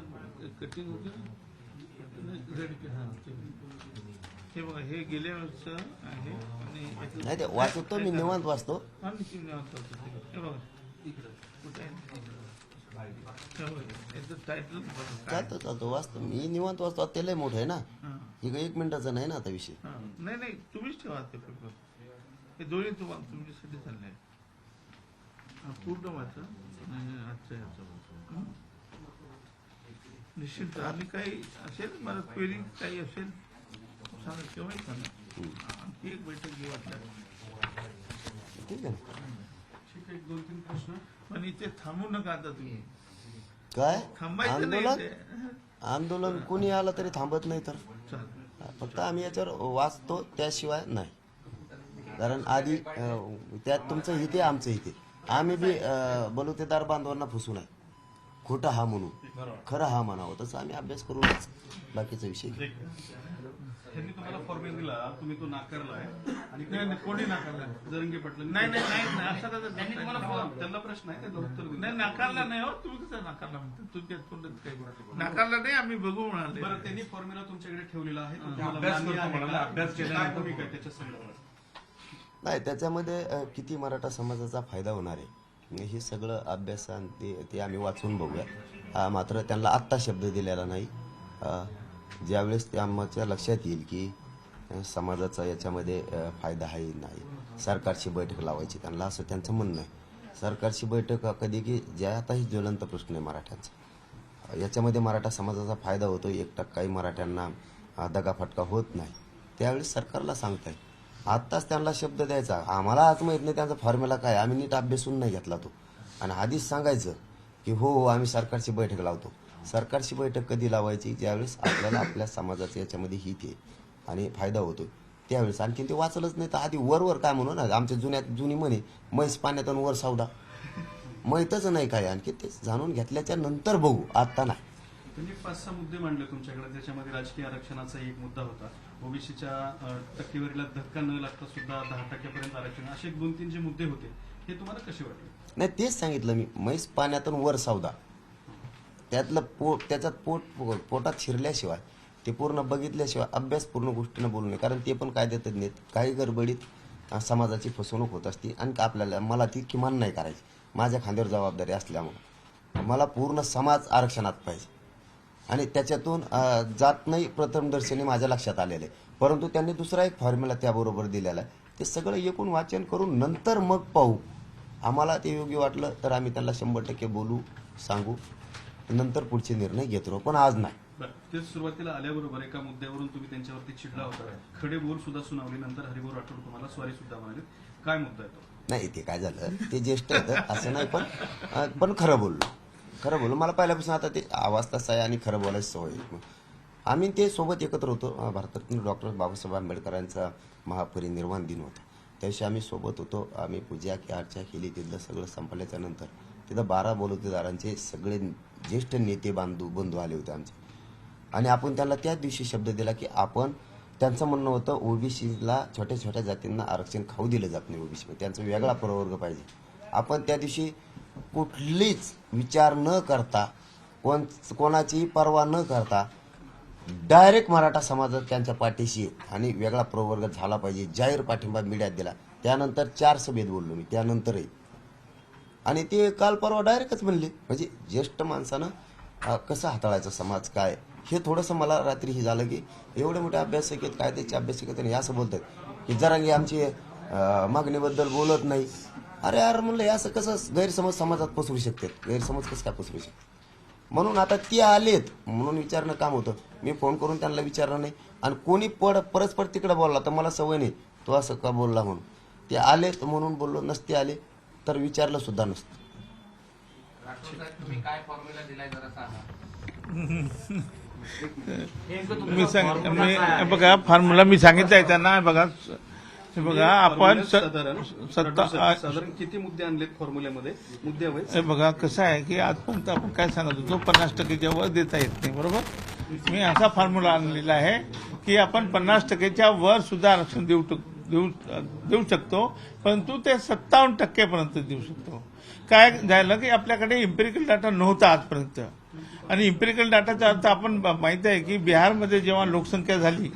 कटिंग होतं ना, रेड हा, हे बघा, हे गेल्या वर्षचं आहे. आणि याचं- नाही, ते वाचतो मी, निवांत वाचतो. आणखी निवांत होतं ते. हे बघा कुठे आहे? हे बघा, याचं टायटल बघा काय. चालतो वाचतो मी, निवांत वाचतो. ते लय मोठं आहे ना, हां. हे काही 1 मिनिटाचं नाही ना आता विषय. नाही तुम्हीच ठेवा ते पेपर. हे दोन्ही तुम्हाला तुमच्यासाठी चालले आहे. पूर्ण वाचा आणि आजचं याचं वाचा. हं? निश्चित. आणि काही असेल मला क्वेरी काही असेल सांगा, केव्हाही सांगा. आणखी एक बैठक घेऊ आपल्याला. ठीक आहे ना. ठीक आहे, 2-3 प्रश्न. पण इथे थांबू नका आता तुम्ही. काय थांबायचं नाही आंदोलन? इथे. आंदोलन कुणी आलं तरी थांबत नाही, तर चालेल. फक्त आम्ही याच्यावर वाचतो, त्याशिवाय नाही. कारण आधी त्यात तुमचं हिते आमचं हिते आम्ही बी बलुतेदार बांधवांना फसू नाही, खोटा हा म्हणून बरोबर. खरं हा म्हणावं, तसं आम्ही अभ्यास करूनच बाकीचा विषय घेऊ. त्यांनी तुम्हाला फॉर्म्युला दिला, तुम्ही तो नाकारलाय आणि नाही नाही, कोणी नाकारला जरंगे पाटलांनी नाही नाही नाही नाही, असं कसं त्यांनी तुम्हाला त्यांना प्रश्न आहे त्याला उत्तर दिलं. नाही नाकारला नाही हो, तुम्ही कसं नाकारला म्हणता, तुमच्या तोंडात काही नाकारला नाही, आम्ही बघू म्हणाले. बरं, त्यांनी फॉर्म्युला तुमच्याकडे ठेवलेला आहे, तो हा. तुम्हाला अभ्यास मान्य करतो आहे म्हणाले, का? अभ्यास काय केल्यानंतर भूमिका आहे त्याच्या संदर्भात? नाही, त्याच्यामध्ये किती मराठा समाजाचा फायदा होणार आहे हे सगळं अभ्यासात ते आम्ही वाचून बघूया. मात्र त्यांना आत्ता शब्द दिलेला नाही. ज्यावेळेस ते आमच्या लक्षात येईल की समाजाचा याच्यामध्ये फायदा आहे नाही, सरकारची बैठक लावायची त्यांना, असं त्यांचं म्हणणं आहे. सरकारची बैठक कधी की ज्या आता ही ज्वलंत प्रश्न आहे मराठ्यांचा, याच्यामध्ये मराठा समाजाचा फायदा होतो, 1%ही मराठ्यांना दगाफटका होत नाही, त्यावेळेस सरकारला सांगताय. आत्ताच त्यांना शब्द द्यायचा, आम्हाला आज माहीत नाही त्यांचा फॉर्म्युला काय, आम्ही नीट अभ्यासून नाही घेतला तो, आणि आधीच सांगायचं की हो आम्ही सरकारची बैठक लावतो. सरकारची बैठक कधी लावायची? ज्यावेळेस आपल्याला आपल्या समाजाचं याच्यामध्ये हित आहे आणि फायदा होतो त्यावेळेस. आणखी ते वाचलंच नाही तर आधी वर काय म्हणू ना, आमच्या जुनी म्हणे म्हैस पाण्यात आणि वर सौदा, माहीतच नाही काय, आणखी ते जाणून घेतल्याच्या नंतर बघू, आता नाही. त्यांनी 5-6 मुद्दे मांडले तुमच्याकडे, त्याच्यामध्ये राजकीय आरक्षणाचा एक मुद्दा होता, ओबीसीच्या टक्केवारीला धक्का न लागता सुद्धा 10% आरक्षण, असे 2-3 जे मुद्दे होते, हे तुम्हाला कसे वाटले? नाही, तेच सांगितलं मी, म्हैस पाण्यातून वर सौदा, त्यातलं त्याच्यात पोटात शिरल्याशिवाय, ते पूर्ण बघितल्याशिवाय अभ्यास पूर्ण गोष्टीनं बोलू नये, कारण ते पण कायद्यात नाहीत. काही गडबडीत समाजाची फसवणूक होत असते आणि आपल्याला मला ती किमान नाही करायची. माझ्या खांद्यावर जबाबदारी असल्यामुळे मला पूर्ण समाज आरक्षणात पाहिजे आणि त्याच्यातून जात नाही प्रथमदर्शनी माझ्या लक्षात आलेलं आहे. परंतु त्यांनी दुसरा एक फॉर्म्युला त्याबरोबर दिलेला आहे, ते सगळं एकूण वाचन करून नंतर मग पाहू. आम्हाला ते योग्य वाटलं तर आम्ही त्यांना 100% बोलू, सांगू, नंतर पुढचे निर्णय घेतो, पण आज नाही. ते सुरुवातीला आल्याबरोबर एका मुद्द्यावरून तुम्ही त्यांच्यावरती चिडला होता, खडे बोल सुद्धा सुनावली, नंतर हरिभाऊ राठोड तुम्हाला सॉरी सुद्धा म्हणाले, काय मुद्दा आहे तो? नाही, ते काय झालं, ते ज्येष्ठ आहेत असं नाही, पण खरं बोललो. मला पहिल्यापासून आता ते आवाज तसा आहे आणि खरं बोलायची सवय आहे. आम्ही ते सोबत एकत्र होतो. भारतातील डॉक्टर बाबासाहेब आंबेडकरांचा महापरिनिर्वाण दिन होता, त्याविषयी आम्ही सोबत होतो. आम्ही पूजा की अर्चा केली. तिथलं सगळं संपल्याच्या नंतर तिथं 12 बलुतेदारांचे सगळे ज्येष्ठ नेते बंधू आले होते आमचे, आणि आपण त्यांना त्याच दिवशी शब्द दिला की आपण, त्यांचं म्हणणं होतं ओबीसीला छोट्या छोट्या जातींना आरक्षण खाऊ दिलं जात नाही, ओबीसी त्यांचा वेगळा प्रवर्ग पाहिजे. आपण त्या दिवशी कुठलीच विचार न करता, कोणाची पर्वा न करता डायरेक्ट मराठा समाजात त्यांच्या पाठीशी आणि वेगळा प्रवर्ग झाला पाहिजे जाहीर पाठिंबा मीडियात दिला. त्यानंतर 4 सभेत बोललो मी त्यानंतरही, आणि ते काल परवा डायरेक्टच म्हणले. म्हणजे ज्येष्ठ माणसानं कसं हाताळायचं समाज काय, हे थोडंसं मला रात्री हे झालं की एवढे मोठे अभ्यासक आहेत, कायद्याचे अभ्यासक आहेत, आणि असं बोलतात की जरांगे आमची मागणीबद्दल बोलत नाही. अरे यार म्हणलं, असं कसं गैरसमज समाजात पसरू शकतात, गैरसमज कसं काय पसरू शकतात. म्हणून आता ते आलेत म्हणून विचारणं काम होतं. मी फोन करून त्यांना विचारलं नाही, आणि कोणी परस्पर तिकडे बोलला तर मला सवय नाही तो असं का बोलला म्हणून. ते आलेत म्हणून बोललो, नसते आले तर विचारलं सुद्धा नसतं. तुम्ही काय फॉर्म्युला दिलाय जरा सांगा. मी बघा फॉर्म्युला मी सांगितलंय त्यांना. बघा आपण साधारण किती मुद्दे आणलेत फॉर्म्युल्यामध्ये, मुद्दे बघा कसं आहे की आजपर्यंत आपण काय सांगत होतो 50%च्या वर देता येत नाही, बरोबर. मी असा फॉर्म्युला आणलेला आहे की आपण 50%च्या वर सुद्धा आरक्षण देऊ शकतो, परंतु ते 57% पर्यंत देऊ शकतो. काय झालं की आपल्याकडे इम्पेरिकल डाटा नव्हता आजपर्यंत, आणि इम्पेरिकल डाटाचा अर्थ आपण माहिती आहे की बिहारमध्ये जेव्हा लोकसंख्या झाली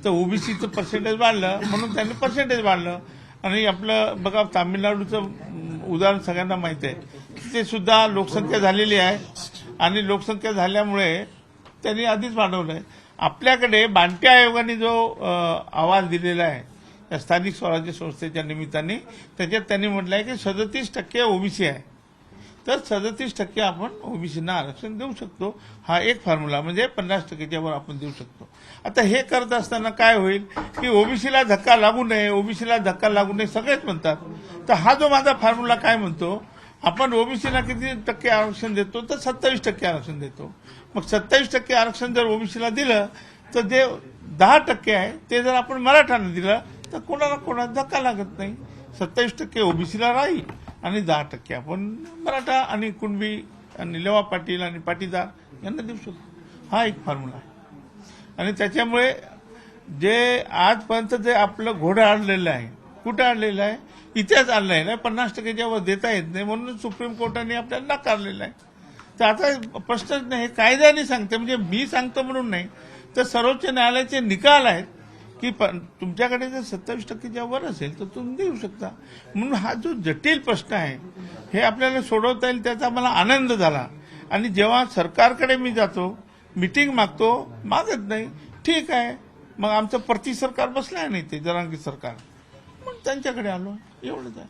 तर ओबीसीचं पर्सेंटेज वाढलं, म्हणून त्यांनी पर्सेंटेज वाढलं. आणि आपलं बघा तामिळनाडूचं उदाहरण सगळ्यांना माहिती आहे, ते सुद्धा लोकसंख्या झालेली आहे, आणि लोकसंख्या झाल्यामुळे त्यांनी आधीच वाढवलं आहे. आपल्याकडे बांटी आयोगाने जो आवाज दिलेला आहे या स्थानिक स्वराज्य संस्थेच्या निमित्ताने, त्याच्यात त्यांनी म्हटलं आहे की 37% ओबीसी आहे, तर 37% आपण ओबीसीना आरक्षण देऊ शकतो. हा एक फॉर्म्युला, म्हणजे 50%च्या वर आपण देऊ शकतो. आता हे करत असताना काय होईल की ओबीसीला धक्का लागू नये, ओबीसीला धक्का लागू नये सगळेच म्हणतात. तर हा जो माझा फॉर्म्युला काय म्हणतो, आपण ओबीसीला किती टक्के आरक्षण देतो, तर 27% आरक्षण देतो. मग 27% आरक्षण जर ओबीसीला दिलं तर जे 10% आहे ते जर आपण मराठ्यांना दिलं तर कोणाला धक्का लागत नाही. 27% ओबीसीला राहील आणि 10% आपण मराठा आणि कुणबी आणि लेवा पाटील आणि पाटीदार यांना देऊ शकतो. हा एक फॉर्म्युला आहे. आणि त्याच्यामुळे जे आजपर्यंत जे आपलं घोडं आणलेलं आहे, कुठं आणलेलं आहे, इथेच आणलेलं आहे. 50% वर देता येत नाही म्हणून सुप्रीम कोर्टाने आपल्याला नाकारलेलं आहे. तर आता प्रश्नच नाही, हे कायद्याने सांगते, म्हणजे मी सांगतो म्हणून नाही, तर सर्वोच्च न्यायालयाचे निकाल आहेत की तुमच्याकडे जर 27%च्या वर असेल तर तुम्ही देऊ शकता. म्हणून हा जो जटिल प्रश्न आहे हे आपल्याला सोडवता येईल त्याचा मला आनंद झाला. आणि जेव्हा सरकारकडे मी जातो, मिटिंग मागतो, मागत नाही, ठीक आहे, मग आमचं प्रति सरकार बसलं आहे नाही ते जरांगी सरकार, मग त्यांच्याकडे आलो, एवढंच आहे.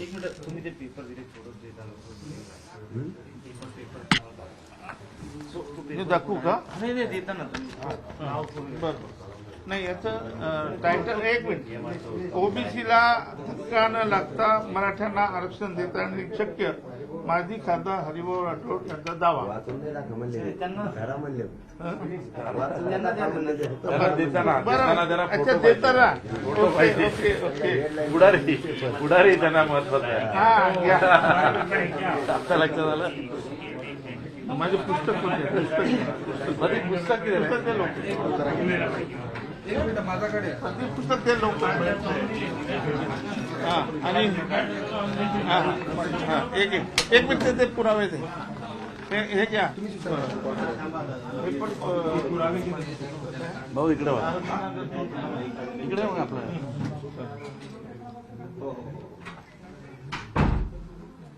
एक मिनिट, तुम्ही ते पेपर दिले थोडं दाखवू का? नाही देताना तुम्ही बरं. नाही, याचं टायटल एक मिनिट. ओबीसीला धक्का न लागता मराठ्यांना आरक्षण देताना शक्य, माजी खासदार हरिभाऊ राठोड यांचा दावा. बरं, अच्छा, देताना. पुढारी त्यांना महत्वाचं आहे. हा, घ्या. आता लक्षात आलं. माझे पुस्तक होते, पुस्तक ते लोक, पुस्तक ते लोक. हा, आणि एक मिनिट, ते पुरावे ते हे घ्या. भाऊ इकडे बघा, इकडे बघा आपलं.